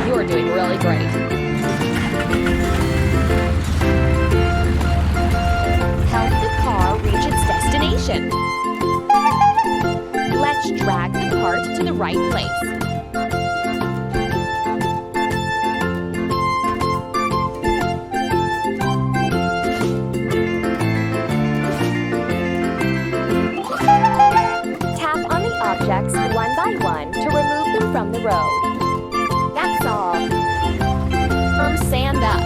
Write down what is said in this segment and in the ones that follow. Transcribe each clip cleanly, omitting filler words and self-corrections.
You're doing really great. Help the car reach its destination. Let's drag the cart to the right place. Tap on the objects one by one to remove them from the road. That's all. Firm sand up.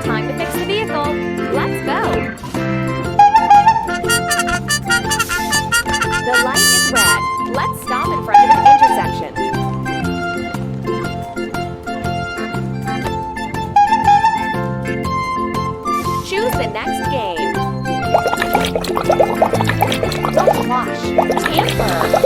Time to fix the vehicle. Let's go. The light is red. Let's stop in front of the intersection. Choose the next game. Don't wash. Tamper.